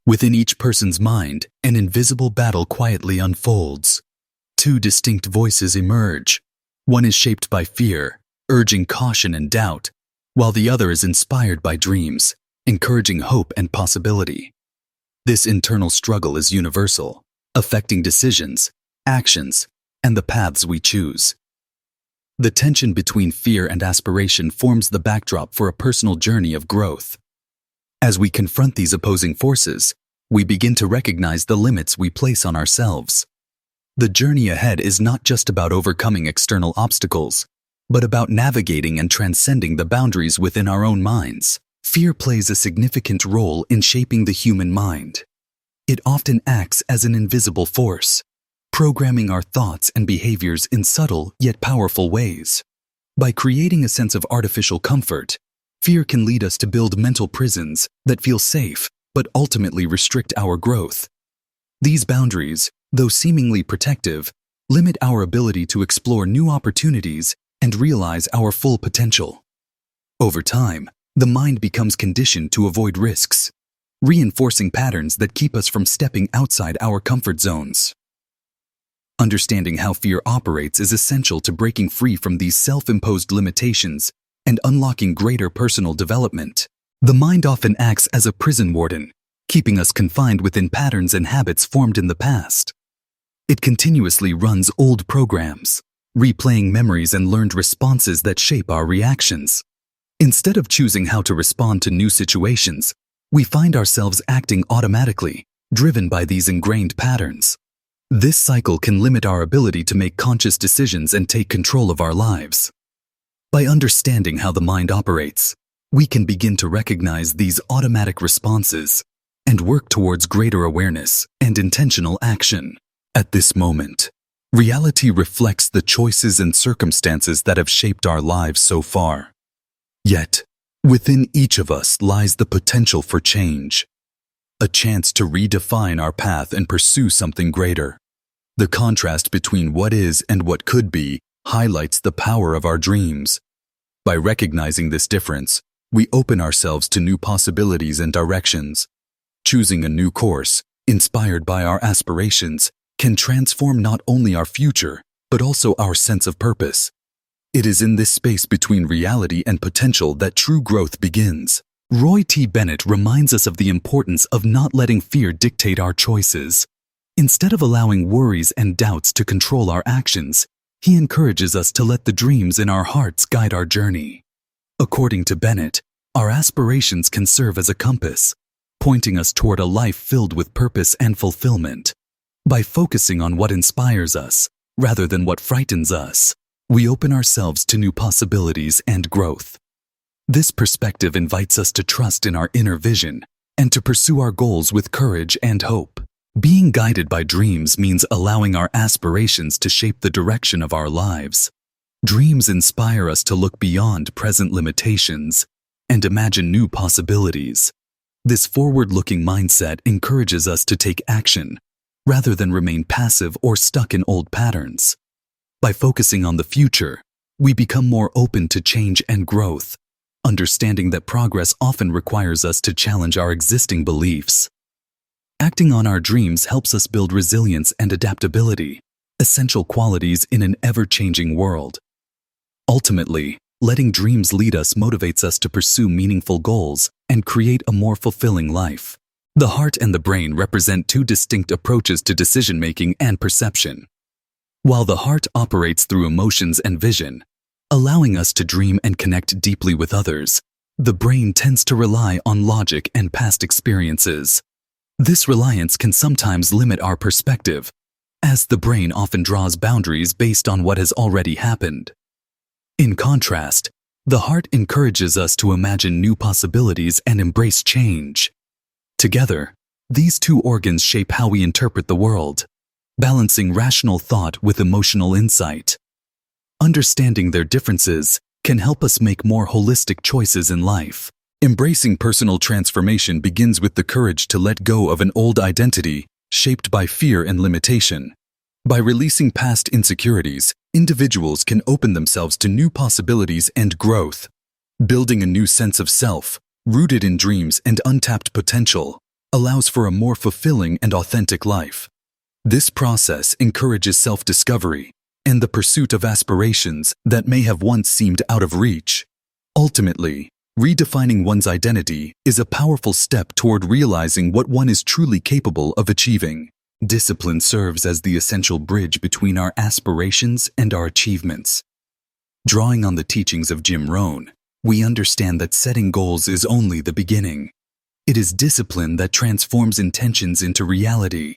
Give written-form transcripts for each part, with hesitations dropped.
Within each person's mind, an invisible battle quietly unfolds. Two distinct voices emerge. One is shaped by fear, urging caution and doubt, while the other is inspired by dreams, encouraging hope and possibility. This internal struggle is universal, affecting decisions, actions, and the paths we choose. The tension between fear and aspiration forms the backdrop for a personal journey of growth. As we confront these opposing forces, we begin to recognize the limits we place on ourselves. The journey ahead is not just about overcoming external obstacles, but about navigating and transcending the boundaries within our own minds. Fear plays a significant role in shaping the human mind. It often acts as an invisible force, programming our thoughts and behaviors in subtle yet powerful ways. By creating a sense of artificial comfort, fear can lead us to build mental prisons that feel safe but ultimately restrict our growth. These boundaries, though seemingly protective, limit our ability to explore new opportunities and realize our full potential. Over time, the mind becomes conditioned to avoid risks, reinforcing patterns that keep us from stepping outside our comfort zones. Understanding how fear operates is essential to breaking free from these self-imposed limitations and unlocking greater personal development. The mind often acts as a prison warden, keeping us confined within patterns and habits formed in the past. It continuously runs old programs, replaying memories and learned responses that shape our reactions. Instead of choosing how to respond to new situations, we find ourselves acting automatically, driven by these ingrained patterns. This cycle can limit our ability to make conscious decisions and take control of our lives. By understanding how the mind operates, we can begin to recognize these automatic responses and work towards greater awareness and intentional action. At this moment, reality reflects the choices and circumstances that have shaped our lives so far. Yet, within each of us lies the potential for change, a chance to redefine our path and pursue something greater. The contrast between what is and what could be highlights the power of our dreams. By recognizing this difference, we open ourselves to new possibilities and directions. Choosing a new course, inspired by our aspirations, can transform not only our future, but also our sense of purpose. It is in this space between reality and potential that true growth begins. Roy T. Bennett reminds us of the importance of not letting fear dictate our choices. Instead of allowing worries and doubts to control our actions, he encourages us to let the dreams in our hearts guide our journey. According to Bennett, our aspirations can serve as a compass, pointing us toward a life filled with purpose and fulfillment. By focusing on what inspires us, rather than what frightens us, we open ourselves to new possibilities and growth. This perspective invites us to trust in our inner vision and to pursue our goals with courage and hope. Being guided by dreams means allowing our aspirations to shape the direction of our lives. Dreams inspire us to look beyond present limitations and imagine new possibilities. This forward-looking mindset encourages us to take action, rather than remain passive or stuck in old patterns. By focusing on the future, we become more open to change and growth, understanding that progress often requires us to challenge our existing beliefs. Acting on our dreams helps us build resilience and adaptability, essential qualities in an ever-changing world. Ultimately, letting dreams lead us motivates us to pursue meaningful goals and create a more fulfilling life. The heart and the brain represent two distinct approaches to decision-making and perception. While the heart operates through emotions and vision, allowing us to dream and connect deeply with others, the brain tends to rely on logic and past experiences. This reliance can sometimes limit our perspective, as the brain often draws boundaries based on what has already happened. In contrast, the heart encourages us to imagine new possibilities and embrace change. Together, these two organs shape how we interpret the world, balancing rational thought with emotional insight. Understanding their differences can help us make more holistic choices in life. Embracing personal transformation begins with the courage to let go of an old identity shaped by fear and limitation. By releasing past insecurities, individuals can open themselves to new possibilities and growth, building a new sense of self, rooted in dreams and untapped potential. allows for a more fulfilling and authentic life. This process encourages self-discovery and the pursuit of aspirations that may have once seemed out of reach. Ultimately, redefining one's identity is a powerful step toward realizing what one is truly capable of achieving. Discipline serves as the essential bridge between our aspirations and our achievements. Drawing on the teachings of Jim Rohn, we understand that setting goals is only the beginning. It is discipline that transforms intentions into reality.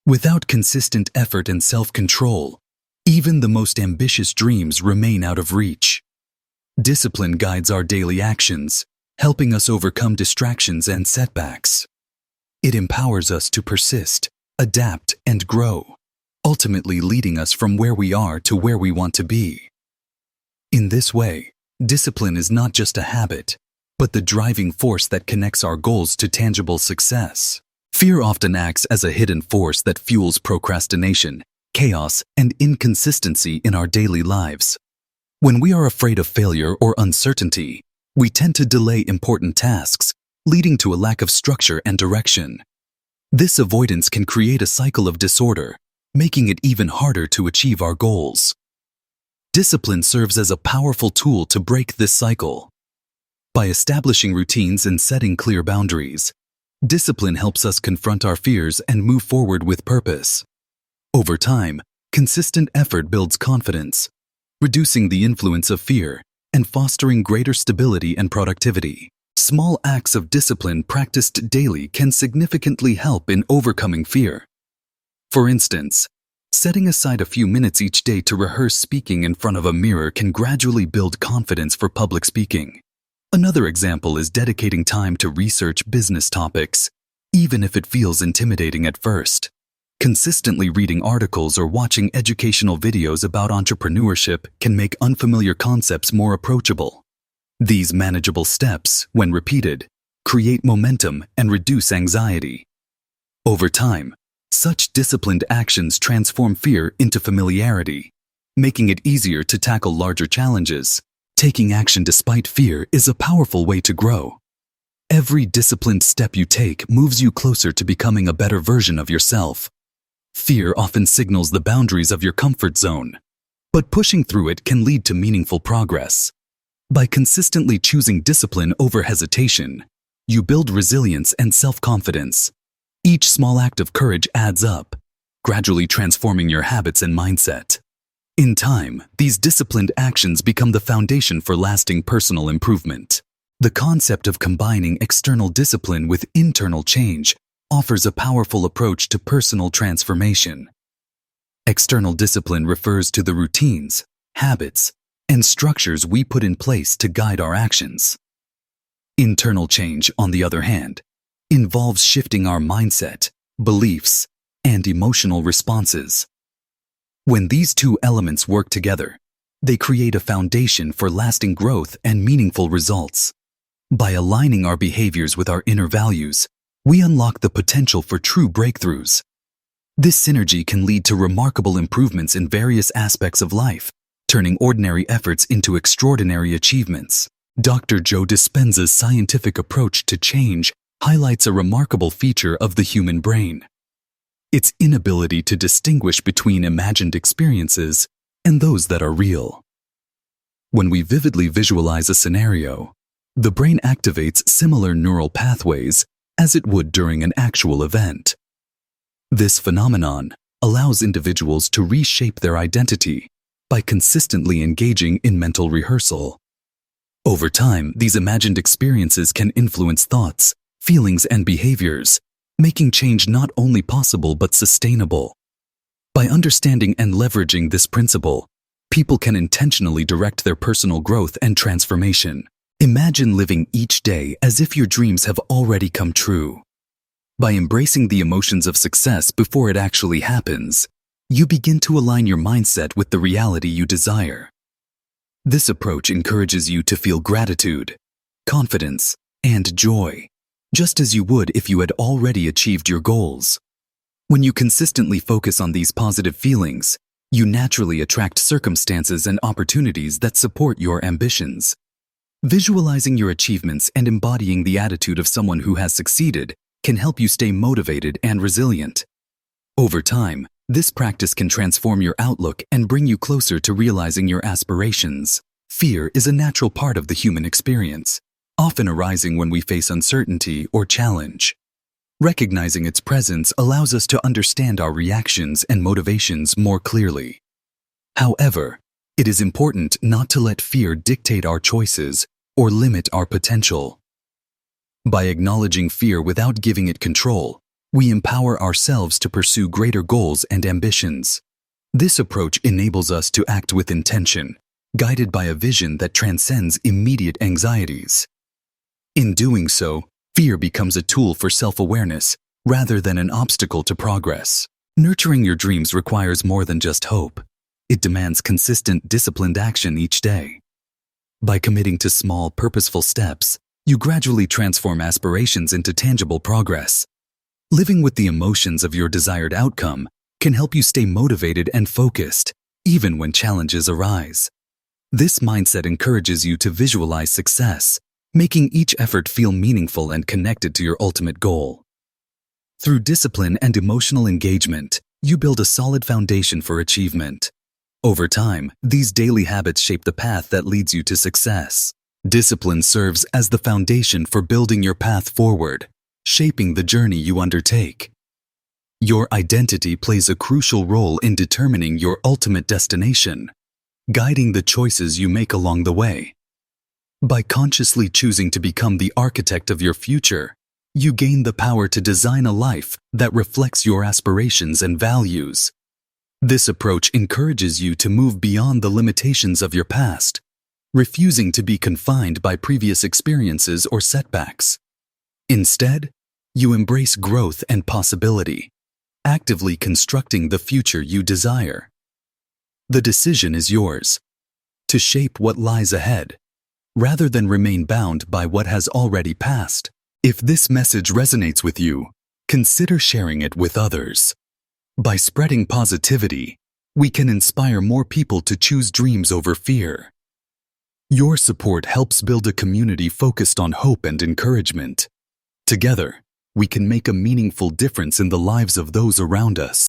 Without consistent effort and self-control, even the most ambitious dreams remain out of reach. Discipline guides our daily actions, helping us overcome distractions and setbacks. It empowers us to persist, adapt, and grow, ultimately leading us from where we are to where we want to be. In this way, discipline is not just a habit, but the driving force that connects our goals to tangible success. Fear often acts as a hidden force that fuels procrastination, chaos, and inconsistency in our daily lives. When we are afraid of failure or uncertainty, we tend to delay important tasks, leading to a lack of structure and direction. This avoidance can create a cycle of disorder, making it even harder to achieve our goals. Discipline serves as a powerful tool to break this cycle. By establishing routines and setting clear boundaries, discipline helps us confront our fears and move forward with purpose. Over time, consistent effort builds confidence, reducing the influence of fear and fostering greater stability and productivity. Small acts of discipline practiced daily can significantly help in overcoming fear. For instance, setting aside a few minutes each day to rehearse speaking in front of a mirror can gradually build confidence for public speaking. Another example is dedicating time to research business topics, even if it feels intimidating at first. Consistently reading articles or watching educational videos about entrepreneurship can make unfamiliar concepts more approachable. These manageable steps, when repeated, create momentum and reduce anxiety. Over time, such disciplined actions transform fear into familiarity, making it easier to tackle larger challenges. Taking action despite fear is a powerful way to grow. Every disciplined step you take moves you closer to becoming a better version of yourself. Fear often signals the boundaries of your comfort zone, but pushing through it can lead to meaningful progress. By consistently choosing discipline over hesitation, you build resilience and self-confidence. Each small act of courage adds up, gradually transforming your habits and mindset. In time, these disciplined actions become the foundation for lasting personal improvement. The concept of combining external discipline with internal change offers a powerful approach to personal transformation. External discipline refers to the routines, habits, and structures we put in place to guide our actions. Internal change, on the other hand, involves shifting our mindset, beliefs, and emotional responses. When these two elements work together, they create a foundation for lasting growth and meaningful results. By aligning our behaviors with our inner values, we unlock the potential for true breakthroughs. This synergy can lead to remarkable improvements in various aspects of life, turning ordinary efforts into extraordinary achievements. Dr. Joe Dispenza's scientific approach to change highlights a remarkable feature of the human brain: its inability to distinguish between imagined experiences and those that are real. When we vividly visualize a scenario, the brain activates similar neural pathways as it would during an actual event. This phenomenon allows individuals to reshape their identity by consistently engaging in mental rehearsal. Over time, these imagined experiences can influence thoughts, feelings, and behaviors, making change not only possible but sustainable. By understanding and leveraging this principle, people can intentionally direct their personal growth and transformation. Imagine living each day as if your dreams have already come true. By embracing the emotions of success before it actually happens, you begin to align your mindset with the reality you desire. This approach encourages you to feel gratitude, confidence, and joy, just as you would if you had already achieved your goals. When you consistently focus on these positive feelings, you naturally attract circumstances and opportunities that support your ambitions. Visualizing your achievements and embodying the attitude of someone who has succeeded can help you stay motivated and resilient. Over time, this practice can transform your outlook and bring you closer to realizing your aspirations. Fear is a natural part of the human experience, often arising when we face uncertainty or challenge. Recognizing its presence allows us to understand our reactions and motivations more clearly. However, it is important not to let fear dictate our choices or limit our potential. By acknowledging fear without giving it control, we empower ourselves to pursue greater goals and ambitions. This approach enables us to act with intention, guided by a vision that transcends immediate anxieties. In doing so, fear becomes a tool for self-awareness rather than an obstacle to progress. Nurturing your dreams requires more than just hope. It demands consistent, disciplined action each day. By committing to small, purposeful steps, you gradually transform aspirations into tangible progress. Living with the emotions of your desired outcome can help you stay motivated and focused, even when challenges arise. This mindset encourages you to visualize success, making each effort feel meaningful and connected to your ultimate goal. Through discipline and emotional engagement, you build a solid foundation for achievement. Over time, these daily habits shape the path that leads you to success. Discipline serves as the foundation for building your path forward, shaping the journey you undertake. Your identity plays a crucial role in determining your ultimate destination, guiding the choices you make along the way. By consciously choosing to become the architect of your future, you gain the power to design a life that reflects your aspirations and values. This approach encourages you to move beyond the limitations of your past, refusing to be confined by previous experiences or setbacks. Instead, you embrace growth and possibility, actively constructing the future you desire. The decision is yours, to shape what lies ahead, rather than remain bound by what has already passed. If this message resonates with you, consider sharing it with others. By spreading positivity, we can inspire more people to choose dreams over fear. Your support helps build a community focused on hope and encouragement. Together, we can make a meaningful difference in the lives of those around us.